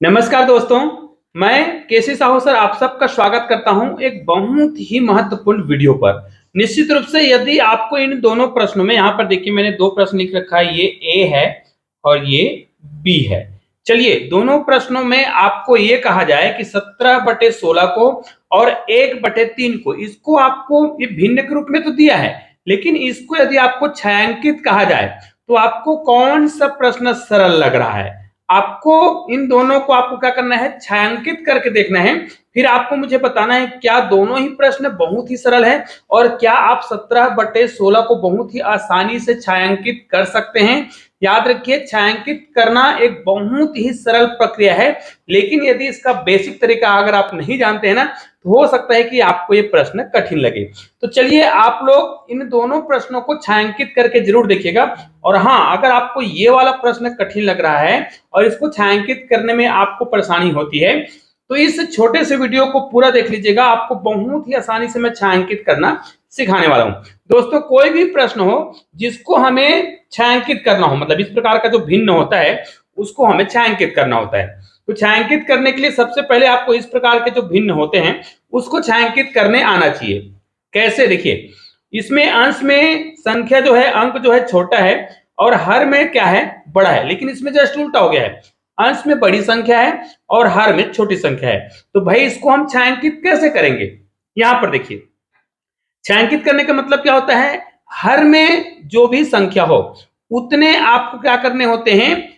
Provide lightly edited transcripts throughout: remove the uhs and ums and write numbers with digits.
नमस्कार दोस्तों, मैं केसी साहू सर आप सबका स्वागत करता हूं एक बहुत ही महत्वपूर्ण वीडियो पर। निश्चित रूप से यदि आपको इन दोनों प्रश्नों में, यहाँ पर देखिए मैंने दो प्रश्न लिख रखा है, ये ए है और ये बी है। चलिए, दोनों प्रश्नों में आपको ये कहा जाए कि 17/16 को और 1/3 को, इसको आपको ये भिन्न के रूप में तो दिया है, लेकिन इसको यदि आपको छायांकित कहा जाए तो आपको कौन सा प्रश्न सरल लग रहा है? आपको इन दोनों को आपको क्या करना है, छायांकित करके देखना है। फिर आपको मुझे बताना है क्या दोनों ही प्रश्न बहुत ही सरल है और क्या आप 17/16 को बहुत ही आसानी से छायांकित कर सकते हैं। याद रखिए, छायांकित करना एक बहुत ही सरल प्रक्रिया है, लेकिन यदि इसका बेसिक तरीका अगर आप नहीं जानते हैं ना, तो हो सकता है कि आपको ये प्रश्न कठिन लगे। तो चलिए, आप लोग इन दोनों प्रश्नों को छायांकित करके जरूर देखिएगा। और हाँ, अगर आपको ये वाला प्रश्न कठिन लग रहा है और इसको छायांकित करने में आपको परेशानी होती है, तो इस छोटे से वीडियो को पूरा देख लीजिएगा। आपको बहुत ही आसानी से मैं छायांकित करना सिखाने वाला हूं। दोस्तों, कोई भी प्रश्न हो जिसको हमें छायांकित करना हो, मतलब इस प्रकार का जो भिन्न होता है उसको हमें छायांकित करना होता है। तो छायांकित करने के लिए सबसे पहले आपको इस प्रकार के जो भिन्न होते हैं उसको छायांकित करने आना चाहिए। कैसे? देखिए, इसमें अंश में संख्या जो है, अंक जो है छोटा है और हर में क्या है, बड़ा है, लेकिन इसमें जस्ट उल्टा हो गया है। अंश में बड़ी संख्या है और हर में छोटी संख्या है। तो भाई इसको हम छायांकित कैसे करेंगे? यहां पर देखिए, छायांकित करने का मतलब क्या होता है, हर में जो भी संख्या हो उतने आपको क्या करने होते हैं,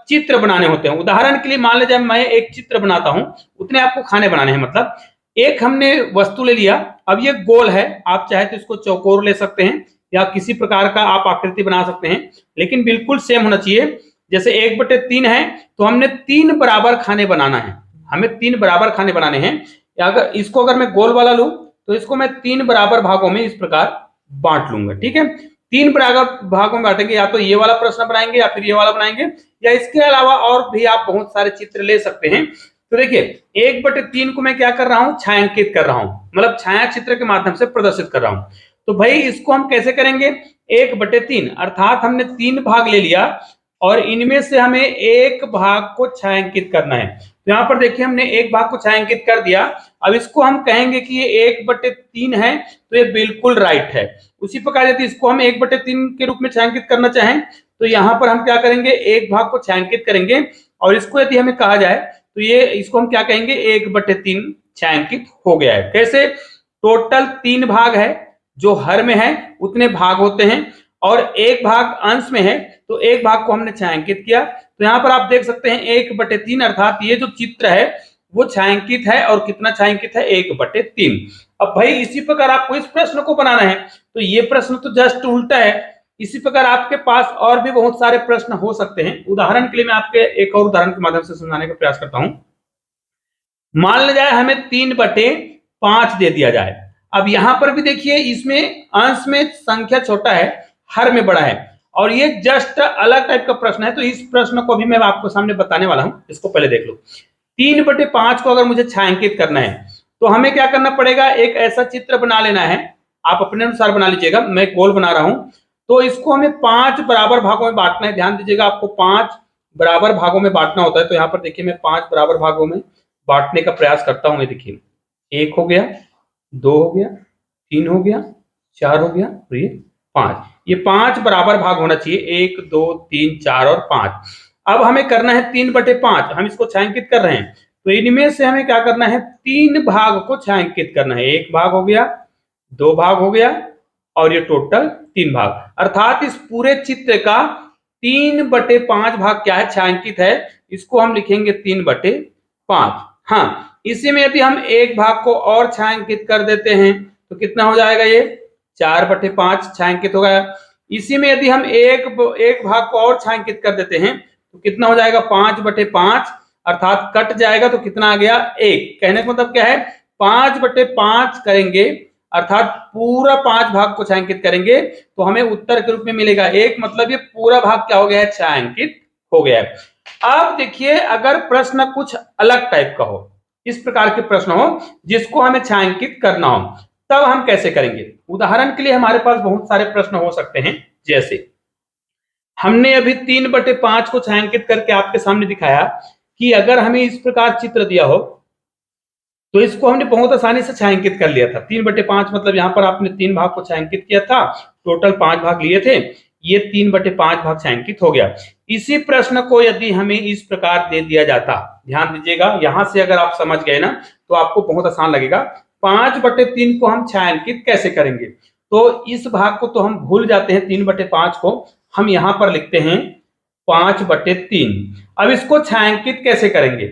चित्र बनाने होते हैं। उदाहरण के लिए मान लीजिए मैं एक चित्र बनाता हूं, उतने आपको खाने बनाने हैं। मतलब एक हमने वस्तु ले लिया, अब ये गोल है, आप चाहे तो इसको चौकोर ले सकते हैं या किसी प्रकार का आप आकृति बना सकते हैं, लेकिन बिल्कुल सेम होना चाहिए। जैसे 1/3 है तो हमने 3 बराबर खाने बनाना है, हमें 3 बराबर खाने बनाने हैं। अगर इसको अगर मैं गोल वाला लूं तो इसको मैं 3 बराबर भागों में इस प्रकार बांट लूंगा। ठीक है, 3 बराबर भागों में बांटेंगे, या तो ये वाला प्रश्न बनाएंगे या फिर ये वाला बनाएंगे, या इसके अलावा और भी आप बहुत सारे चित्र ले सकते हैं। तो देखिए, 1/3 को मैं क्या कर रहा हूं, छायांकित कर रहा हूं, मतलब छाया चित्र के माध्यम से प्रदर्शित कर रहा हूं। तो भाई इसको हम कैसे करेंगे, 1/3 अर्थात हमने 3 भाग ले लिया और इनमें से हमें एक भाग को छायांकित करना है। तो यहाँ पर देखिए, हमने एक भाग को छायांकित कर दिया। अब इसको हम कहेंगे कि ये 1/3 है, तो ये बिल्कुल राइट है। उसी प्रकार यदि इसको हम 1/3 के रूप में छायांकित करना चाहें तो यहाँ पर हम क्या करेंगे, एक भाग को छायांकित करेंगे और इसको यदि हमें कहा जाए तो ये, इसको हम क्या कहेंगे, 1/3 छायांकित हो गया है। कैसे? टोटल 3 भाग है, जो हर में है उतने भाग होते हैं, और एक भाग अंश में है तो एक भाग को हमने छायांकित किया। तो यहाँ पर आप देख सकते हैं 1/3 अर्थात ये जो चित्र है वो छायांकित है, और कितना छायांकित है, 1/3। अब भाई इसी प्रकार आपको इस प्रश्न को बनाना है, तो ये प्रश्न तो जस्ट उल्टा है। इसी प्रकार आपके पास और भी बहुत सारे प्रश्न हो सकते हैं। उदाहरण के लिए मैं आपके एक और उदाहरण के माध्यम से समझाने का प्रयास करता हूं। मान लिया जाए हमें 3/5 दे दिया जाए। अब यहां पर भी देखिए, इसमें अंश में संख्या छोटा है, हर में बड़ा है, और ये जस्ट अलग टाइप का प्रश्न है। तो इस प्रश्न को भी मैं आपको सामने बताने वाला हूं, इसको पहले देख लो। 3/5 को अगर मुझे छायांकित करना है तो हमें क्या करना पड़ेगा, एक ऐसा चित्र बना लेना है। आप अपने अनुसार बना लीजिएगा, मैं गोल बना रहा हूं। तो इसको हमें 5 बराबर भागों में बांटना है। ध्यान दीजिएगा, आपको 5 बराबर भागों में बांटना होता है। तो यहाँ पर देखिए, मैं 5 बराबर भागों में बांटने का प्रयास करता हूं। देखिए, 1 हो गया, 2 हो गया, 3 हो गया, 4 हो गया और ये 5। ये 5 बराबर भाग होना चाहिए, 1 2 3 4 और 5। अब हमें करना है 3/5, हम इसको छायांकित कर रहे हैं। तो इनमें से हमें क्या करना है, 3 भाग को छायांकित करना है। 1 भाग हो गया, 2 भाग हो गया और ये टोटल 3 भाग, अर्थात इस पूरे चित्र का 3/5 भाग क्या है, छायांकित है। इसको हम लिखेंगे 3/5। हाँ, इसी में यदि हम एक भाग को और छायांकित कर देते हैं तो कितना हो जाएगा, ये 4/5 छायांकित हो गया। इसी में यदि हम एक भाग को और छायांकित कर देते हैं तो कितना हो जाएगा, 5/5, अर्थात कट जाएगा तो कितना आ गया, 1। कहने का मतलब क्या है, 5/5 करेंगे अर्थात पूरा 5 भाग को छायांकित करेंगे तो हमें उत्तर के रूप में मिलेगा 1। मतलब ये पूरा भाग क्या हो गया है, छायांकित हो गया है। अब देखिए, अगर प्रश्न कुछ अलग टाइप का हो, इस प्रकार के प्रश्न हो जिसको हमें छायांकित करना हो, तब हम कैसे करेंगे? उदाहरण के लिए हमारे पास बहुत सारे प्रश्न हो सकते हैं। जैसे हमने अभी 3/5 को छायांकित करके आपके सामने दिखाया कि अगर हमें इस प्रकार चित्र दिया हो तो इसको हमने बहुत आसानी से छायांकित कर लिया था। 3/5 मतलब यहाँ पर आपने 3 भाग को छायांकित किया था, टोटल 5 भाग लिए थे, ये 3/5 भाग छायांकित हो गया। इसी प्रश्न को यदि हमें इस प्रकार दे दिया जाता, ध्यान दीजिएगा, यहां से अगर आप समझ गए ना तो आपको बहुत आसान लगेगा। 5/3 को हम छायांकित कैसे करेंगे, तो इस भाग को तो हम भूल जाते हैं, 3/5 को हम यहां पर लिखते हैं 5/3। अब इसको छायांकित कैसे करेंगे,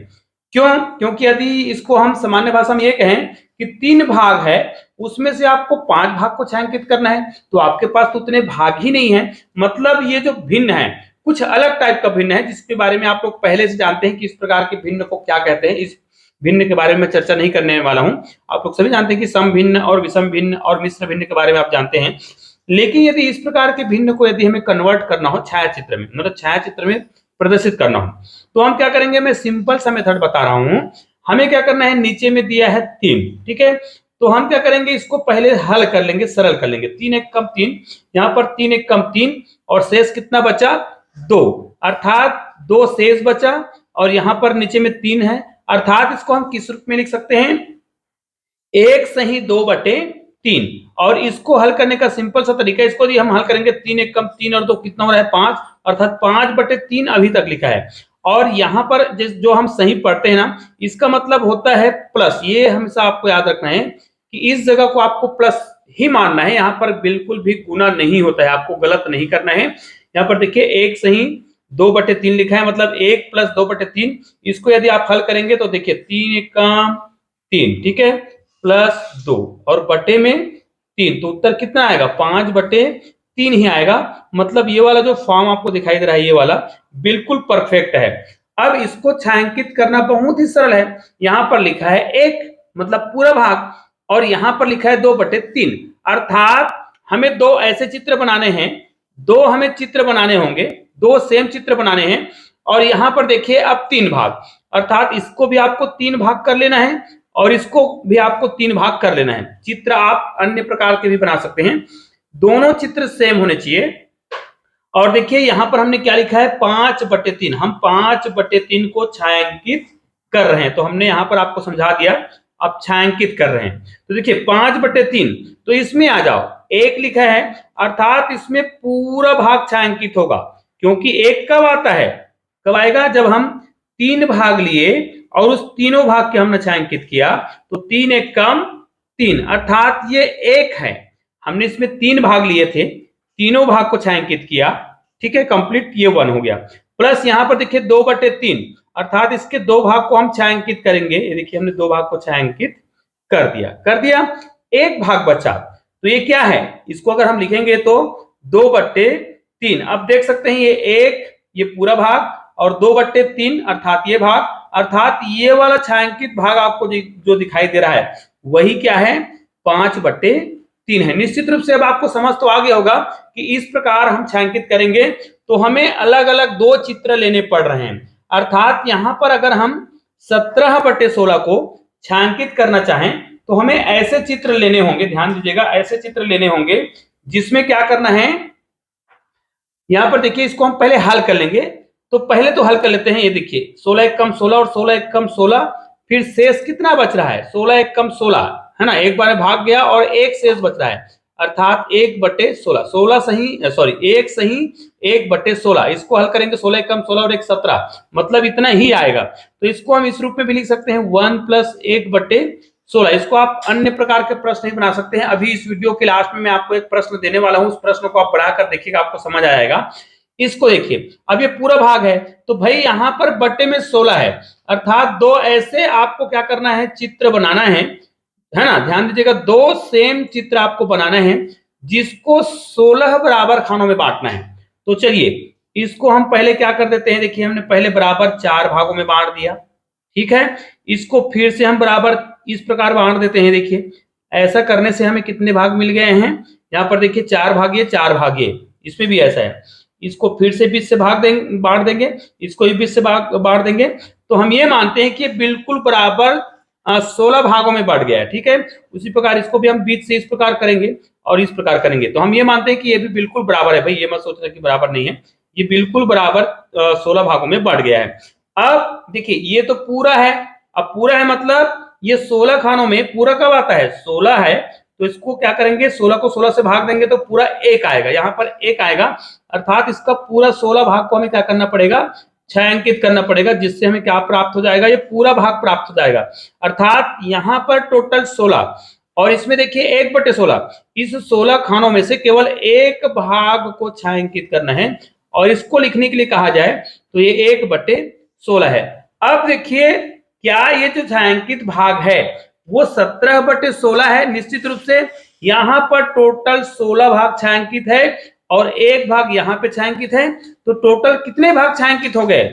क्यों? क्योंकि यदि इसको हम सामान्य भाषा में ये कहें कि 3 भाग है, उसमें से आपको 5 भाग को छायांकित करना है, तो आपके पास तो उतने भाग ही नहीं है। मतलब ये जो भिन्न है, कुछ अलग टाइप का भिन्न है, जिसके बारे में आप लोग पहले से जानते हैं कि इस प्रकार के भिन्न को क्या कहते हैं। इस भिन्न के बारे में चर्चा नहीं करने वाला हूं। आप लोग सभी जानते हैं कि सम भिन्न और विषम भिन्न और मिश्र भिन्न के बारे में आप जानते हैं। लेकिन यदि इस प्रकार के भिन्न को यदि हमें कन्वर्ट करना हो छायाचित्र में, मतलब छायाचित्र में प्रदर्शित करना हो, तो हम क्या करेंगे, मैं सिंपल सा मेथड बता रहा हूं। हमें क्या करना है, नीचे में दिया है 3, ठीक है, तो हम क्या करेंगे, इसको पहले हल कर लेंगे, सरल कर लेंगे। 3 1 कम 3, यहाँ पर 3 1 कम 3 और शेष कितना बचा, 2, अर्थात 2 शेष बचा और यहाँ पर नीचे में 3 है, अर्थात इसको हम किस रूप में लिख सकते हैं, 1 सही 2/3। और इसको हल करने का सिंपल सा तरीका, इसको यदि हम हल करेंगे 3 1 कम 3 और 2 कितना हो रहा है, 5, अर्थात 5/3 अभी तक लिखा है। और यहाँ पर जो हम सही पढ़ते हैं ना, इसका मतलब होता है प्लस। ये हमेशा आपको याद रखना है कि इस जगह को आपको प्लस ही मानना है, यहाँ पर बिल्कुल भी गुना नहीं होता है, आपको गलत नहीं करना है। यहाँ पर देखिए 1 सही 2/3 लिखा है, मतलब 1 + 2/3। इसको यदि आप हल करेंगे तो देखिए 3 1 कम 3, ठीक है, +2 और बटे में 3, तो उत्तर कितना आएगा, 5/3 ही आएगा। मतलब ये वाला जो फॉर्म आपको दिखाई दे रहा है, ये वाला बिल्कुल परफेक्ट है। अब इसको छायांकित करना बहुत ही सरल है। यहां पर लिखा है 1 मतलब पूरा भाग और यहां पर लिखा है 2/3, अर्थात हमें 2 ऐसे चित्र बनाने हैं, 2 हमें चित्र बनाने होंगे, 2 सेम चित्र बनाने हैं। और यहां पर देखिए अब 3 भाग, अर्थात इसको भी आपको 3 भाग कर लेना है और इसको भी आपको 3 भाग कर लेना है। चित्र आप अन्य प्रकार के भी बना सकते हैं, दोनों चित्र सेम होने चाहिए। और देखिए यहां पर हमने क्या लिखा है, 5/3, हम 5/3 को छायांकित कर रहे हैं, तो हमने यहां पर आपको समझा दिया, अब छायांकित कर रहे हैं। तो देखिए 5/3, तो इसमें आ जाओ, 1 लिखा है, अर्थात इसमें पूरा भाग छायांकित होगा, क्योंकि 1 कब आता है, कब आएगा, जब हम 3 भाग लिए और उस तीनों भाग के हमने छायांकित किया, तो 3 1 कम 3, अर्थात ये 1 है। हमने इसमें 3 भाग लिए थे, तीनों भाग को छायांकित किया, ठीक है, कंप्लीट, ये 1 हो गया। प्लस यहां पर देखिए 2/3, अर्थात इसके 2 भाग को हम छायांकित करेंगे। ये देखिए हमने 2 भाग को छायांकित कर दिया, 1 भाग बचा, तो ये क्या है, इसको अगर हम लिखेंगे तो 2/3। अब देख सकते हैं ये 1, ये पूरा भाग और 2/3 अर्थात ये भाग, अर्थात ये वाला छायांकित भाग आपको जो दिखाई दे रहा है वही क्या है, 5/3 है। निश्चित रूप से अब आपको समझ तो आ गया होगा कि इस प्रकार हम छायांकित करेंगे तो हमें अलग अलग 2 चित्र लेने पड़ रहे हैं। अर्थात यहां पर अगर हम 17/16 को छायांकित करना चाहें तो हमें ऐसे चित्र लेने होंगे, ध्यान दीजिएगा, ऐसे चित्र लेने होंगे जिसमें क्या करना है, यहां पर देखिए इसको हम पहले हल कर लेंगे। तो पहले तो हल कर लेते हैं, ये देखिए 16 1 कम 16 और 16 1 कम 16, फिर शेष कितना बच रहा है, 16 1 कम 16 है ना, एक बार भाग गया और 1 शेष बच रहा है, अर्थात 1/16, 16 सही, सॉरी 1 सही 1/16। इसको हल करेंगे 16 1 कम 16 और 1 17, मतलब इतना ही आएगा। तो इसको हम इस रूप में भी लिख सकते हैं 1 + 1/16। इसको आप अन्य प्रकार के प्रश्न नहीं बना सकते हैं। अभी इस वीडियो के लास्ट में मैं आपको एक प्रश्न देने वाला हूं, उस प्रश्न को आप बढ़ाकर देखिएगा, आपको समझ आएगा। इसको देखिए, अब ये पूरा भाग है तो भाई यहां पर बटे में 16 है, अर्थात 2 ऐसे आपको क्या करना है, चित्र बनाना है ना, ध्यान दीजिएगा, 2 सेम चित्र आपको बनाना है जिसको 16 बराबर खानों में बांटना है। तो चलिए इसको हम पहले क्या कर देते हैं, देखिए हमने पहले बराबर 4 भागों में बांट दिया, ठीक है, इसको फिर से हम बराबर इस प्रकार बांट देते हैं। देखिए ऐसा करने से हमें कितने भाग मिल गए हैं, यहाँ पर देखिए 4 भागिए 4 भागिए, इसमें भी ऐसा है, इसको फिर से 20 से बांट देंगे, इसको भी 20 से बांट देंगे, तो हम ये मानते हैं कि बिल्कुल बराबर 16 भागों में बढ़ गया है, ठीक है। उसी प्रकार इसको भी हम 20 से इस प्रकार करेंगे और इस प्रकार करेंगे, तो हम ये मानते हैं कि ये भी बिल्कुल बराबर है। भाई ये मत सोचना कि बराबर नहीं है, ये बिल्कुल बराबर 16 भागों में बढ़ गया है। अब देखिए ये तो पूरा है, अब पूरा है मतलब ये 16 खानों में पूरा कब आता है, 16 है, तो इसको क्या करेंगे, 16 को 16 से भाग देंगे तो पूरा 1 आएगा, यहाँ पर 1 आएगा, अर्थात इसका पूरा 16 भाग को हमें क्या करना पड़ेगा, छायांकित करना पड़ेगा, जिससे हमें क्या प्राप्त हो जाएगा, ये पूरा भाग प्राप्त हो जाएगा। अर्थात यहाँ पर टोटल 16 और इसमें देखिए 1/16, इस 16 खानों में से केवल एक भाग को छायांकित करना है और इसको लिखने के लिए कहा जाए तो ये 1/16 है। अब देखिए क्या ये जो छायांकित भाग है वो 17/16 है, निश्चित रूप से यहाँ पर टोटल 16 भाग छायांकित है और एक भाग यहाँ पे छायांकित है, तो टोटल कितने भाग छायांकित हो गए,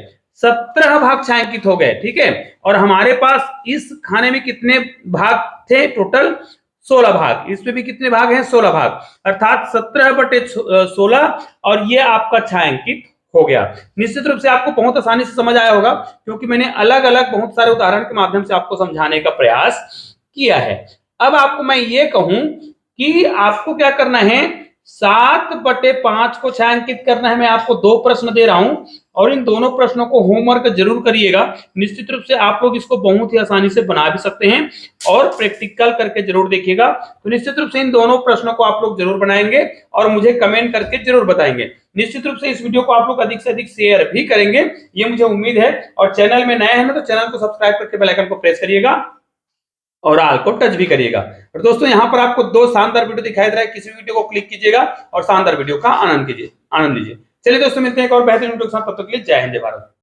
17 भाग छायांकित हो गए, ठीक है। और हमारे पास इस खाने में कितने भाग थे, टोटल 16 भाग, इसमें भी कितने भाग हैं, 16 भाग, अर्थात 17/16 और ये आपका छायांकित हो गया। निश्चित रूप से आपको बहुत आसानी से समझ आया होगा क्योंकि मैंने अलग अलग बहुत सारे उदाहरण के माध्यम से आपको समझाने का प्रयास किया है। अब आपको मैं ये कहूं कि आपको क्या करना है, 7/5 को छायांकित करना है। मैं आपको 2 प्रश्न दे रहा हूं और इन दोनों प्रश्नों को होमवर्क जरूर करिएगा। निश्चित रूप से आप लोग इसको बहुत ही आसानी से बना भी सकते हैं और प्रैक्टिकल करके जरूर देखिएगा। तो निश्चित रूप से इन दोनों प्रश्नों को आप लोग जरूर बनाएंगे और मुझे कमेंट करके जरूर बताएंगे। निश्चित रूप से इस वीडियो को आप लोग अधिक से अधिक शेयर भी करेंगे, ये मुझे उम्मीद है। और चैनल में नए हैं ना तो चैनल को सब्सक्राइब करके बेल आइकन को प्रेस करिएगा और आल को टच भी करिएगा। और दोस्तों यहाँ पर आपको 2 शानदार वीडियो दिखाई दे रहा है, किसी वीडियो को क्लिक कीजिएगा और शानदार वीडियो का आनंद लीजिए। चलिए दोस्तों मिलते हैं एक और बेहतरीन वीडियो के साथ, तब तक के लिए जय हिंद जय भारत।